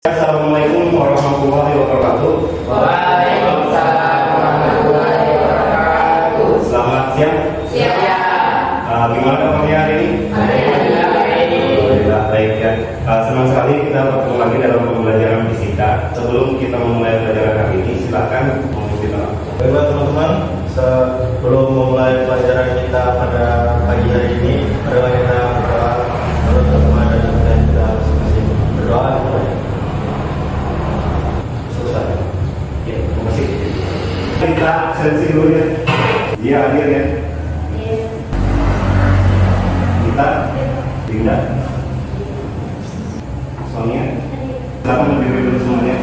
Assalamualaikum warahmatullahi wabarakatuh. Waalaikumsalam warahmatullahi wabarakatuh. Selamat siang. Siang. Gimana kabarnya hari ini? Alhamdulillah baik ya. Senang sekali kita bertemu lagi dalam pembelajaran fisika. Sebelum kita memulai pelajaran hari ini, silakan mengikuti doa. Baiklah teman-teman, sebelum memulai pelajaran kita pada pagi hari ini, marilah kita berdoa bersama dan kemudian kita masing-masing berdoa. Selesai. Ya, terima kasih. Kita seleksi dulu ya. Dia hadir ya. Kita Dinda. Soalnya silakan berdiri dulu semuanya.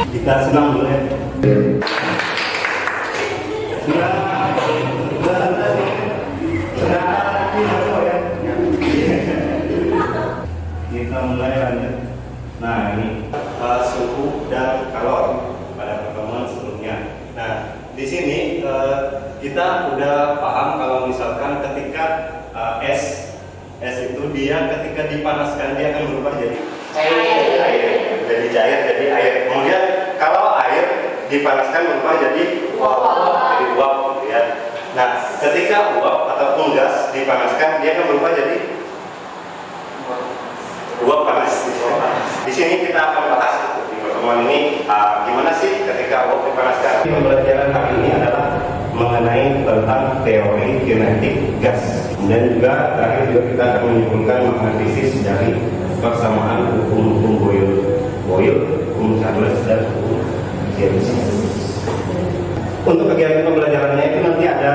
Kita senang dulu ya. Kita mulai lanjut. Nah ini suhu dan kalori pada pertemuan sebelumnya. Nah di sini kita udah paham kalau misalkan ketika es itu dia ketika dipanaskan dia akan berubah jadi air, jadi cair, jadi air. Kemudian kalau air dipanaskan berubah jadi uap, ya. Nah, ketika uap ataupun gas dipanaskan dia akan berubah jadi uap panas. Di sini kita akan bahas di pertemuan ini gimana sih ketika uap dipanaskan. Pembelajaran hari ini adalah mengenai tentang teori kinetik gas. Dan juga terakhir juga kita akan menyimpulkan makna fisis dari persamaan hukum Boyle, hukum Charles dan hukum James. Untuk kegiatan pembelajarannya itu nanti ada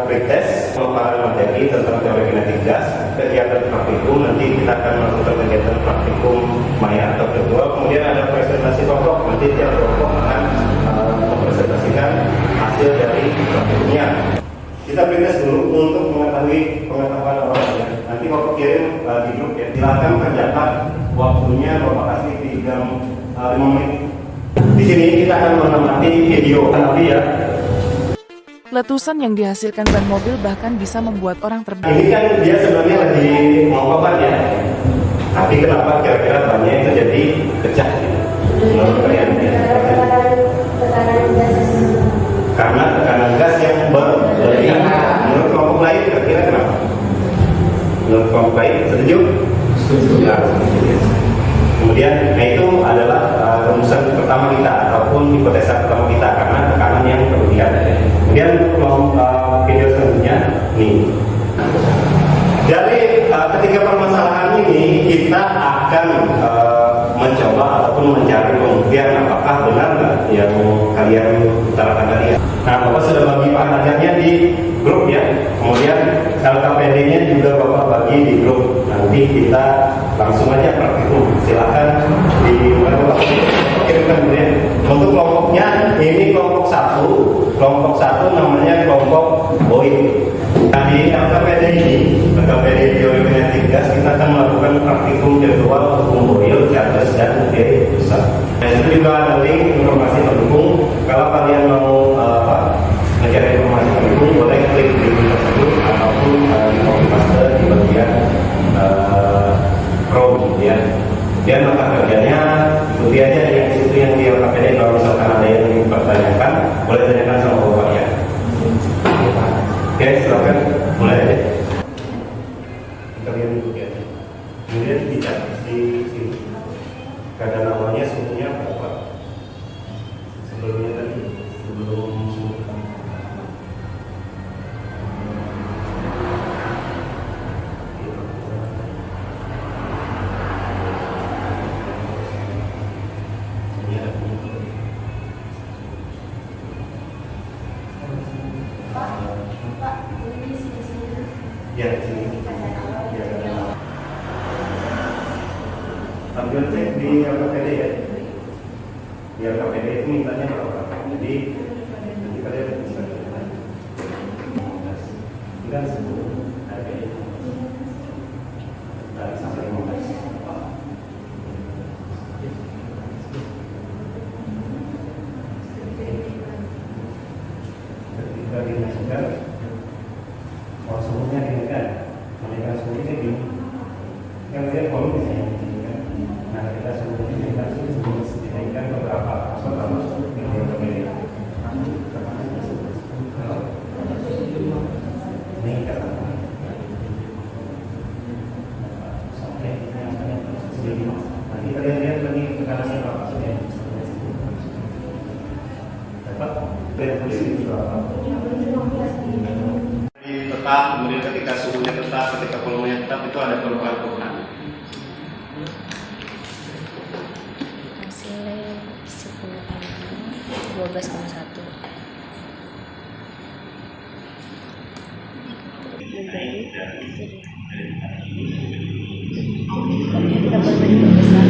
pretest pemaparan materi tentang teori kinetik gas, kegiatan praktikum, nanti kita akan melakukan kegiatan praktikum maya atau virtual, kemudian ada presentasi kelompok, nanti tiap kelompok akan mempresentasikan hasil dari praktikumnya. Kita pretest dulu untuk mengetahui pengetahuan orang ya. Nanti waktu kirim di grup ya, silakan kerjakan waktunya Bapak kasih 5 menit. Di sini kita akan mengamati video nanti ya. Letusan yang dihasilkan ban mobil bahkan bisa membuat orang terbang. Ini kan dia sebenarnya lagi mau apa ya? Tapi kenapa kira-kira bannya itu jadi pecah? Menurut kalian ya? Karena tekanan gas yang berlebihan. Menurut kelompok lain kira-kira kenapa? Menurut kelompok lain setuju? Setuju. Ya, kemudian itu adalah rumusan pertama kita ataupun hipotesa pertama kita karena tekanan yang berlebihan. Kemudian untuk video selanjutnya nih. Dari ketiga permasalahan ini kita akan mencoba ataupun mencari pembuktian apakah benar nggak yang kalian utarakan tadi ya. Nah, Bapak sudah bagi bahan ajarnya di grup ya. Kemudian LKPD-nya juga Bapak bagi di grup. Nanti kita langsung aja praktikum. Silakan kirimkan dulu ya. Untuk kelompoknya ini kelompok satu namanya kelompok Boyle. Nah di LKPD ini, LKPD teori kinetik gas kita akan melakukan praktikum virtual hukum Boyle, Charles dan Pusat. Nah itu juga ada link informasi pendukung. Kalau kalian mau mencari informasi pendukung, boleh klik di link tersebut ataupun di copy paste di bagian Chrome ya. Dan mata kerjanya ikuti aja yang situ yang di LKPD. Kalau misalkan ada yang ingin dipertanyakan, boleh tanyakan sama Bapak ya. Oke, silakan mulai aja. Kalian duduk ya. Kemudian kita di sini. Kadar awalnya suhunya berapa? Sebelumnya tadi, sebelum ya di sini. Ya, ambil cek di LKPD ya. Di LKPD itu mintanya berapa? Jadi nanti kalian bisa kan sebelum ada dari sampai 15. Ketika dinaikkan suhunya dinaikkan, menaikkan suhunya gini, kan lihat volume bisa kan. Nah, ketika suhu ini dinaikkan beberapa termasuk media ke media. Ini kata sampai nanti kalian lihat lagi tekanannya berapa saja. Dapat prediksi berapa? Tetap, kemudian ketika suhunya tetap, ketika volumenya tetap, itu ada perubahan-perubahan. Hasilnya 12,1. Kita berbagi besar.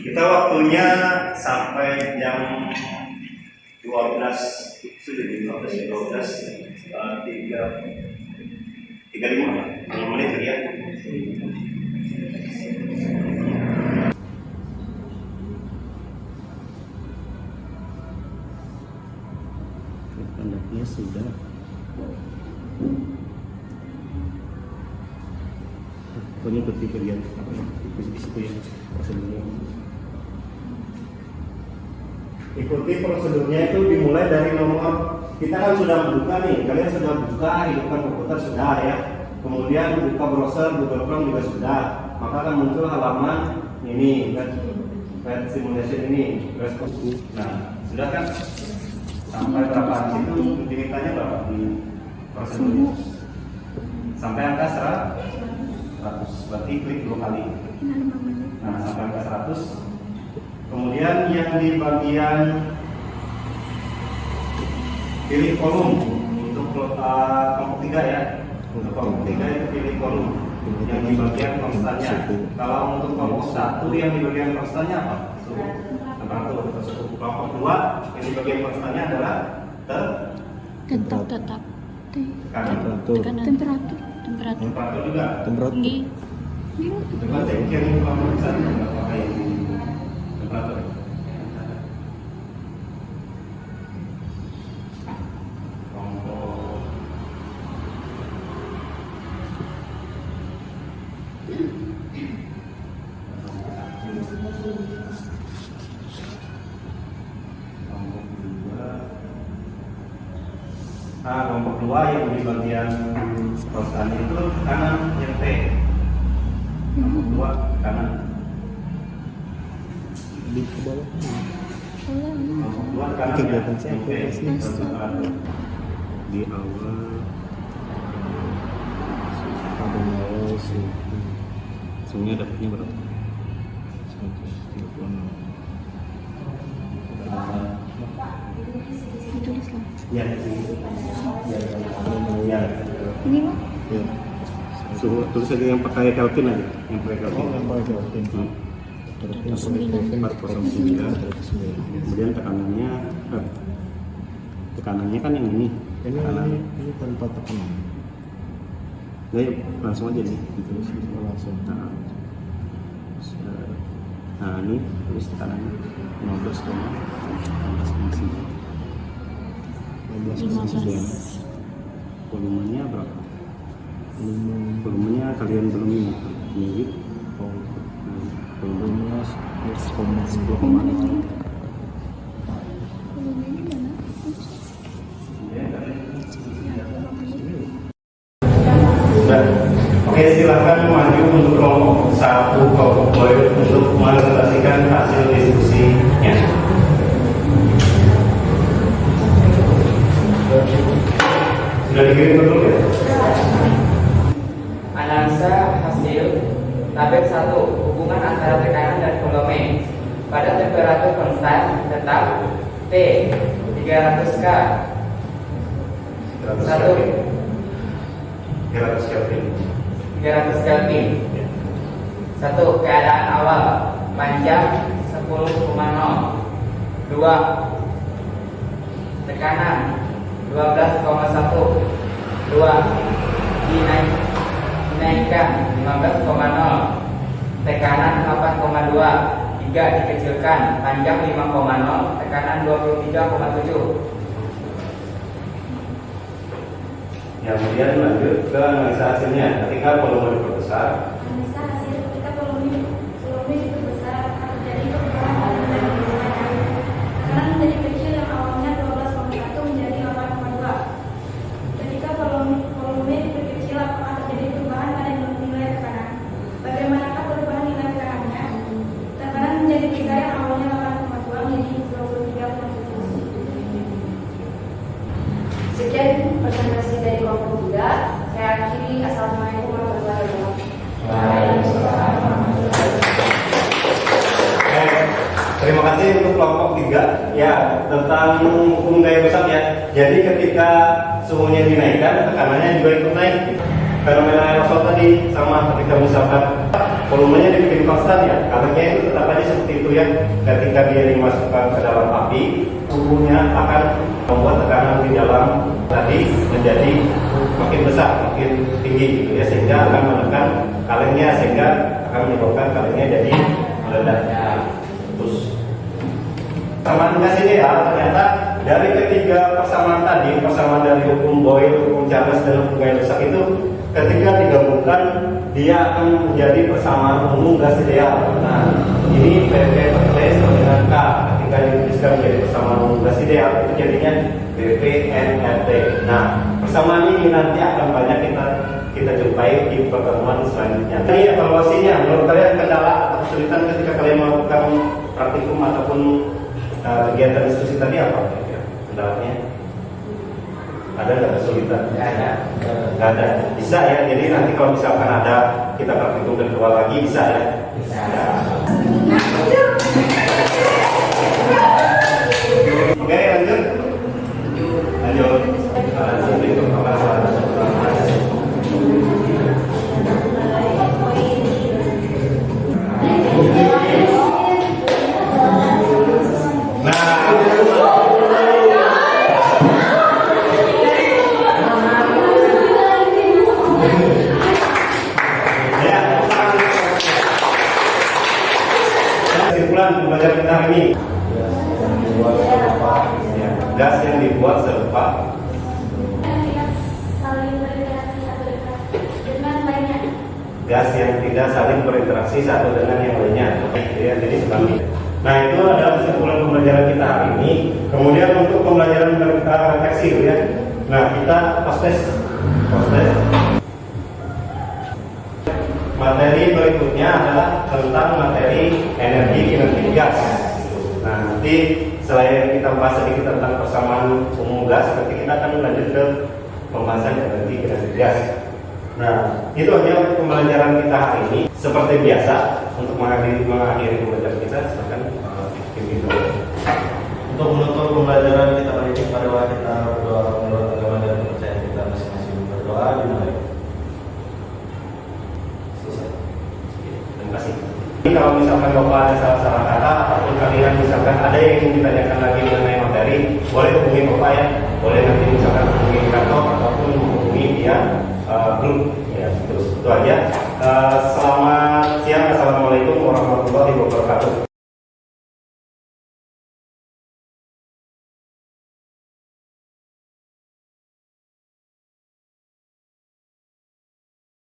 Kita waktunya sampai jam 12 sudah di 35 menit ya. Tandanya sudah. Mengikuti bagian di situ ya prosedurnya. Ikuti prosedurnya itu dimulai dari nomor, kita kan sudah buka nih, kalian sudah buka hidupkan komputer sudah ya. Kemudian buka browser Google Chrome juga sudah, maka akan muncul halaman ini red simulation ini respons. Nah sudah kan sampai berapa di situ dimintanya berapa di prosedurnya? Sampai angka 100, berarti klik 2 kali. Nah sampai angka 100. Kemudian yang di bagian pilih kolom untuk kelompok 3 ya. Untuk kelompok 3 itu pilih kolom yang di bagian konstannya. Kalau untuk kelompok 1 yang di bagian konstannya apa? Temperatur. Kelompok 2 yang di bagian konstannya adalah Tetap. Temperatur juga. tinggi. Itu kan yang pemeriksaan nggak pakai temperatur. Nah, kelompok 2 yang di bagian konstan itu kanan yang T. Kelompok 2 kanan. Di bawah. Kelompok 2 kanan ya. Yang T. Di awal pada awal suhunya dapatnya berapa? 136. Ditulislah. Ya, Ini mah Ya. suhu tulis aja yang pakai Kelvin aja, yang pakai Kelvin. yang paling Kelvin. Hmm. 409. Kemudian tekanannya kan yang ini. Ini tanpa tekanan. Nah, yuk, langsung aja nih. Ditulis langsung. Nah, ini tulis tekanannya 15,9. 15. Volumenya berapa? Volumenya kalian belum ingat. Ini volumenya 11,9. Oke, silakan maju untuk kelompok 1 kelompok 2 untuk menpresentasikan hasil diskusinya. Sudah dikirim betul ya? Analisa hasil tabel 1 hubungan antara tekanan dan volume pada temperatur konstan tetap T 300 K 1 300 Kelvin. 300 Kelvin. 1. Keadaan awal panjang 10,0. 2. Tekanan 12,1. 2. Dinaikkan 15,0. Tekanan 8,2. 3. Dikecilkan panjang 5,0. Tekanan 23,7. Ya, kemudian lanjut ke analisa hasilnya. Ketika volume diperbesar, Analisa hasil ketika volume diperbesar akan terjadi perubahan volume dari tekanan. Tekanan menjadi kecil yang awalnya 12,1 menjadi 8,2. Ketika volume diperkecil akan terjadi perubahan pada nilai tekanan. Bagaimanakah perubahan nilai tekanannya? Tekanan menjadi besar yang awalnya 8,2 menjadi 23,7. Sekian presentasi dari kelompok 3. Saya akhiri. Assalamualaikum warahmatullahi wabarakatuh. Terima kasih untuk kelompok 3 ya tentang hukum gaya besar ya. Jadi ketika suhunya dinaikkan, tekanannya juga ikut naik. Fenomena aerosol tadi sama ketika misalkan volumenya dibikin konstan ya, karenanya itu tetap aja seperti itu ya. Ketika dia dimasukkan ke dalam api, suhunya akan membuat tekanan di dalam tadi menjadi makin besar, makin tinggi gitu ya, sehingga akan menekan kalengnya, sehingga akan menyebabkan kalengnya jadi meledak. Terus persamaan gas ideal ternyata dari ketiga persamaan tadi, persamaan dari hukum Boyle, hukum Charles dan hukum gaya besar itu ketika digabungkan dia akan menjadi persamaan umum gas ideal. Nah, ini PP per T sama dengan K. Ketika dituliskan menjadi persamaan umum gas ideal itu jadinya BPNRT. Nah, persamaan ini nanti akan banyak kita jumpai di pertemuan selanjutnya. Ini evaluasinya, menurut kalian kendala atau kesulitan ketika kalian melakukan praktikum ataupun kegiatan diskusi tadi apa? Kendalanya? Ada nggak kesulitan? Nggak ada. Bisa ya. Jadi nanti kalau misalkan ada kita praktikum dan keluar lagi bisa ya. Bisa. Oke, lanjut. Lanjut. Kesimpulan pembelajaran kita hari ini, gas yang dibuat serupa gas yang tidak saling berinteraksi satu dengan yang lainnya. Jadi seperti nah itu adalah kesimpulan pembelajaran kita hari ini. Kemudian untuk pembelajaran kita refleksi ya. Nah kita post-test. Materi berikutnya adalah tentang materi energi kinetik gas. Nah nanti selain kita bahas sedikit tentang persamaan umum gas, nanti kita akan lanjut ke pembahasan energi kinetik gas. Nah itu aja pembelajaran kita hari ini. Seperti biasa untuk mengakhiri pembelajaran kita, silakan pimpin dulu. Untuk menutup pembelajaran kita kali ini, mari kita berdoa menurut agama dan kepercayaan kita masing-masing. Berdoa dimulai. Terima kasih. Jadi kalau misalkan Bapak ada salah-salah kata ataupun kalian misalkan ada yang ingin ditanyakan lagi mengenai materi, boleh hubungi Bapak ya. Boleh nanti misalkan hubungi kantor ataupun hubungi via grup ya. Terus itu aja. Selamat siang. Assalamualaikum warahmatullahi wabarakatuh.